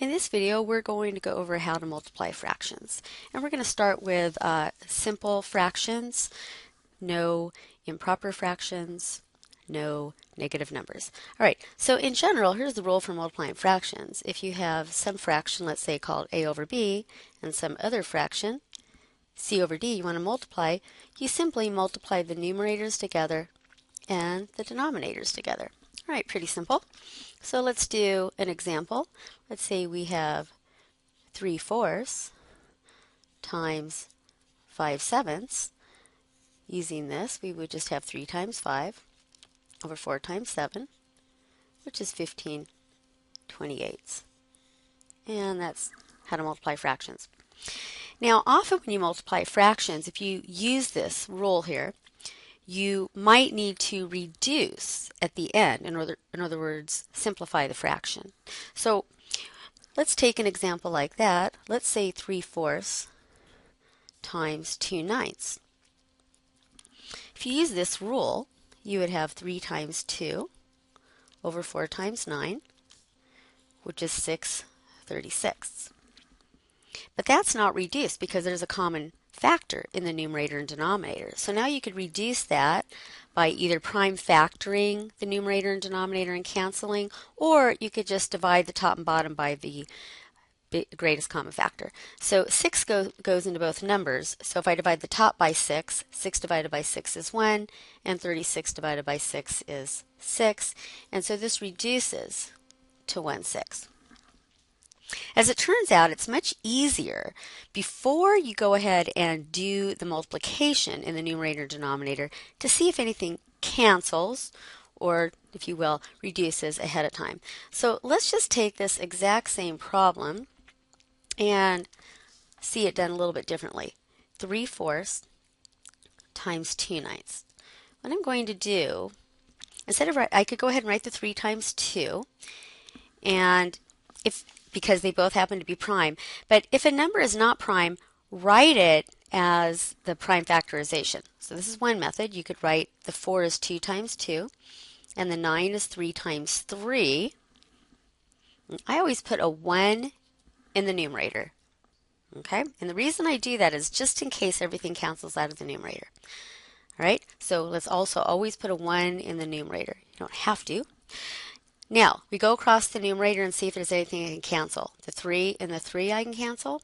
In this video, we're going to go over how to multiply fractions. And we're going to start with simple fractions, no improper fractions, no negative numbers. All right, so in general, here's the rule for multiplying fractions. If you have some fraction, let's say called a over b, and some other fraction, c over d, you want to multiply, you simply multiply the numerators together and the denominators together. All right, pretty simple. So let's do an example. Let's say we have 3/4 times 5/7. Using this, we would just have 3 times 5 over 4 times 7, which is 15/28. And that's how to multiply fractions. Now, often when you multiply fractions, if you use this rule here, you might need to reduce at the end, in other words, simplify the fraction. So let's take an example like that. Let's say 3/4 times 2/9. If you use this rule, you would have 3 times 2 over 4 times 9, which is 6/36. But that's not reduced because there's a common factor in the numerator and denominator. So now you could reduce that by either prime factoring the numerator and denominator and canceling, or you could just divide the top and bottom by the greatest common factor. So 6 goes into both numbers. So if I divide the top by 6, 6 divided by 6 is 1, and 36 divided by 6 is 6. And so this reduces to 1/6. As it turns out, it's much easier before you go ahead and do the multiplication in the numerator and denominator to see if anything cancels or, if you will, reduces ahead of time. So let's just take this exact same problem and see it done a little bit differently. 3/4 times 2/9. What I'm going to do, I could go ahead and write the 3 times 2, and because they both happen to be prime. But if a number is not prime, write it as the prime factorization. So this is one method. You could write the 4 is 2 times 2, and the 9 is 3 times 3. I always put a 1 in the numerator. Okay? And the reason I do that is just in case everything cancels out of the numerator. All right? So let's also always put a 1 in the numerator. You don't have to. Now, we go across the numerator and see if there's anything I can cancel. The 3 and the 3 I can cancel.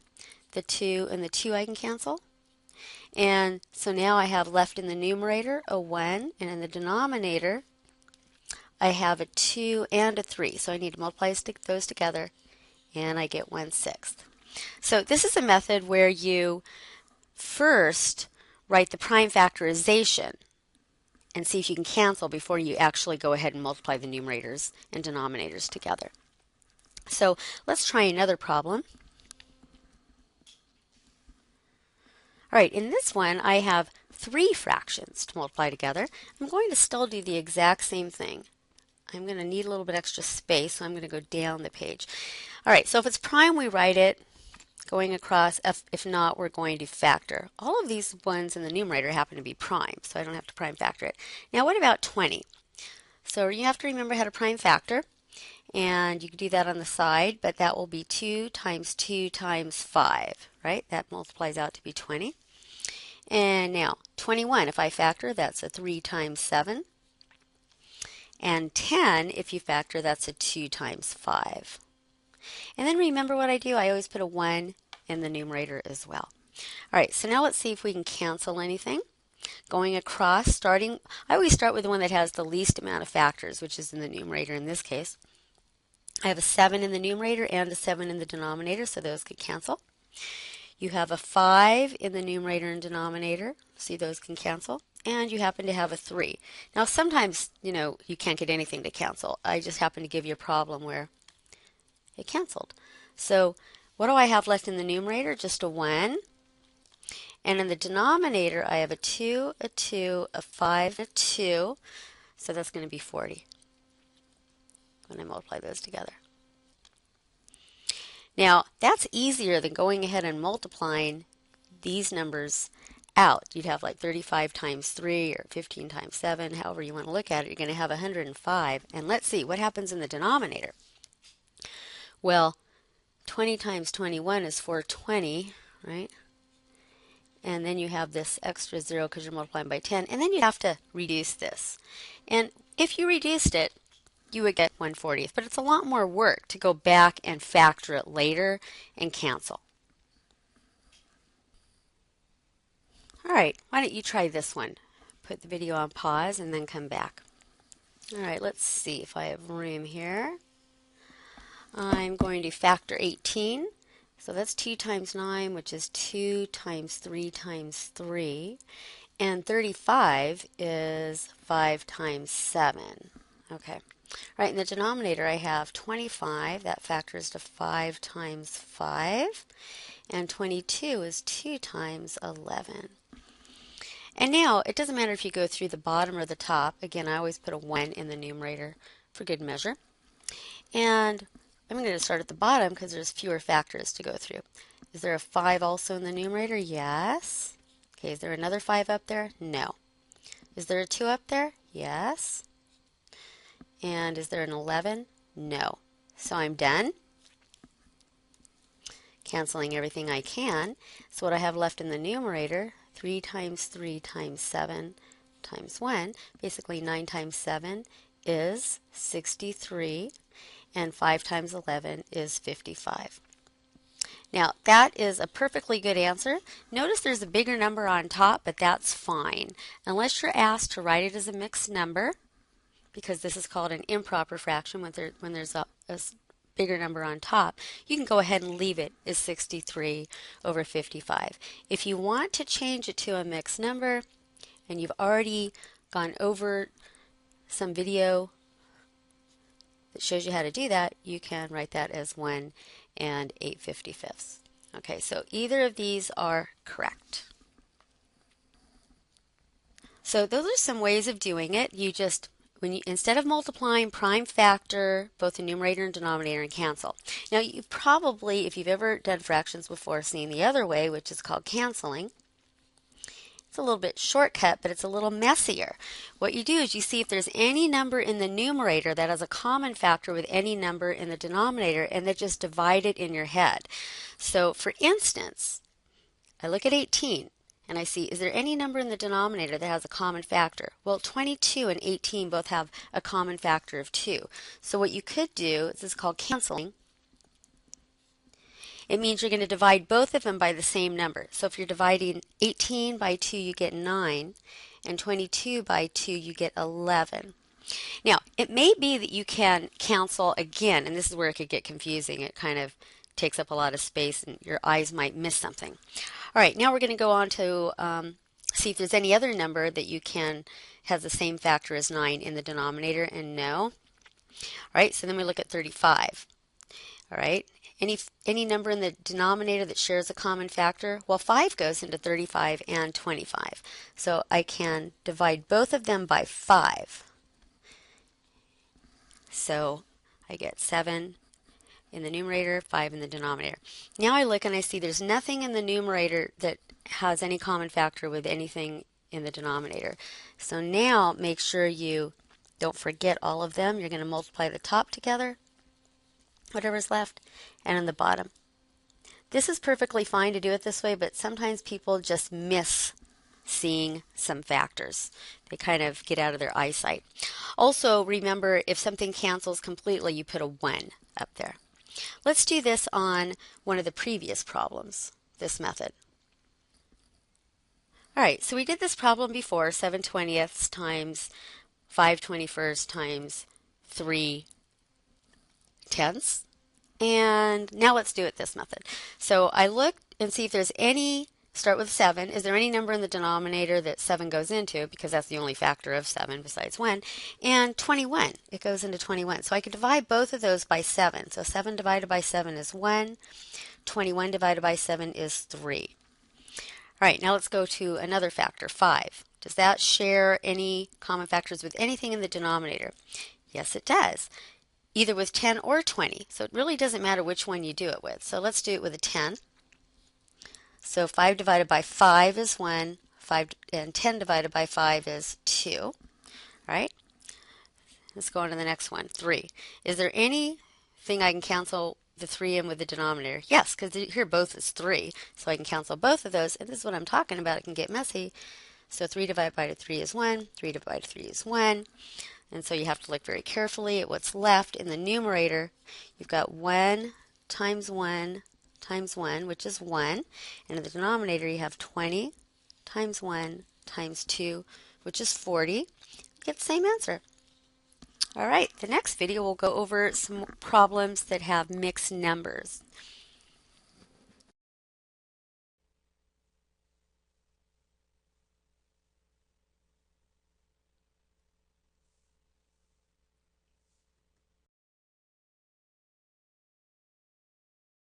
The 2 and the 2 I can cancel. And so now I have left in the numerator a 1, and in the denominator I have a 2 and a 3. So I need to multiply those together, and I get 1/6. So this is a method where you first write the prime factorization and see if you can cancel before you actually go ahead and multiply the numerators and denominators together. So let's try another problem. All right, in this one I have 3 fractions to multiply together. I'm going to still do the exact same thing. I'm going to need a little bit extra space, so I'm going to go down the page. All right, so if it's prime, we write it going across. If not, we're going to factor. All of these ones in the numerator happen to be prime, so I don't have to prime factor it. Now, what about 20? So you have to remember how to prime factor, and you can do that on the side, but that will be 2 times 2 times 5, right? That multiplies out to be 20. And now, 21, if I factor, that's a 3 times 7. And 10, if you factor, that's a 2 times 5. And then remember what I do. I always put a 1 in the numerator as well. All right, so now let's see if we can cancel anything. Going across, I always start with the one that has the least amount of factors, which is in the numerator in this case. I have a 7 in the numerator and a 7 in the denominator, so those could cancel. You have a 5 in the numerator and denominator, see those can cancel. And you happen to have a 3. Now sometimes, you can't get anything to cancel. I just happen to give you a problem where it canceled. So what do I have left in the numerator? Just a 1. And in the denominator, I have a 2, a 2, a 5, and a 2. So that's going to be 40 when I multiply those together. Now, that's easier than going ahead and multiplying these numbers out. You'd have like 35 times 3 or 15 times 7, however you want to look at it. You're going to have 105. And let's see what happens in the denominator. Well, 20 times 21 is 420, right? And then you have this extra 0 because you're multiplying by 10. And then you have to reduce this. And if you reduced it, you would get 1/40th. But it's a lot more work to go back and factor it later and cancel. All right, why don't you try this one? Put the video on pause and then come back. All right, let's see if I have room here. I'm going to factor 18. So that's 2 times 9, which is 2 times 3 times 3. And 35 is 5 times 7. Okay. Right, in the denominator I have 25. That factors to 5 times 5. And 22 is 2 times 11. And now, it doesn't matter if you go through the bottom or the top. Again, I always put a 1 in the numerator for good measure. And I'm going to start at the bottom because there's fewer factors to go through. Is there a 5 also in the numerator? Yes. Okay, is there another 5 up there? No. Is there a 2 up there? Yes. And is there an 11? No. So I'm done. Canceling everything I can. So what I have left in the numerator, 3 times 3 times 7 times 1, basically 9 times 7 is 63, and 5 times 11 is 55. Now, that is a perfectly good answer. Notice there's a bigger number on top, but that's fine. Unless you're asked to write it as a mixed number, because this is called an improper fraction when there's a bigger number on top, you can go ahead and leave it as 63 over 55. If you want to change it to a mixed number, and you've already gone over some video that shows you how to do that, you can write that as 1 and 8/55. Okay, so either of these are correct. So those are some ways of doing it. You just instead of multiplying, prime factor both the numerator and denominator and cancel. Now you probably, if you've ever done fractions before, seen the other way, which is called canceling. It's a little bit shortcut, but it's a little messier. What you do is you see if there's any number in the numerator that has a common factor with any number in the denominator, and then just divide it in your head. So for instance, I look at 18. And I see, is there any number in the denominator that has a common factor? Well, 22 and 18 both have a common factor of 2. So what you could do, this is called canceling. It means you're going to divide both of them by the same number. So if you're dividing 18 by 2, you get 9, and 22 by 2, you get 11. Now, it may be that you can cancel again, and this is where it could get confusing. It kind of takes up a lot of space, and your eyes might miss something. All right, now we're going to go on to see if there's any other number that you can have the same factor as 9 in the denominator, and no. All right, so then we look at 35. All right, any number in the denominator that shares a common factor? Well, 5 goes into 35 and 25. So I can divide both of them by 5. So I get 7 in the numerator, 5 in the denominator. Now I look and I see there's nothing in the numerator that has any common factor with anything in the denominator. So now make sure you don't forget all of them. You're going to multiply the top together, whatever's left, and in the bottom. This is perfectly fine to do it this way, but sometimes people just miss seeing some factors. They kind of get out of their eyesight. Also, remember, if something cancels completely, you put a 1 up there. Let's do this on one of the previous problems, this method. All right, so we did this problem before, 7/20 times 5/21 times 3/10. And now let's do it this method. So I look and see if there's any, start with 7. Is there any number in the denominator that 7 goes into? Because that's the only factor of 7 besides 1. And 21. It goes into 21. So I could divide both of those by 7. So 7 divided by 7 is 1. 21 divided by 7 is 3. All right, now let's go to another factor, 5. Does that share any common factors with anything in the denominator? Yes, it does. Either with 10 or 20. So it really doesn't matter which one you do it with. So let's do it with a 10. So 5 divided by 5 is 1, 5 and 10 divided by 5 is 2. All right? Let's go on to the next one, 3. Is there anything I can cancel the 3 in with the denominator? Yes, because here both is 3, so I can cancel both of those, and this is what I'm talking about. It can get messy. So 3 divided by 3 is 1, 3 divided by 3 is 1, and so you have to look very carefully at what's left. In the numerator, you've got 1 times 1 times 1, which is 1, and in the denominator you have 20 times 1 times 2, which is 40. You get the same answer. All right, the next video we'll go over some problems that have mixed numbers.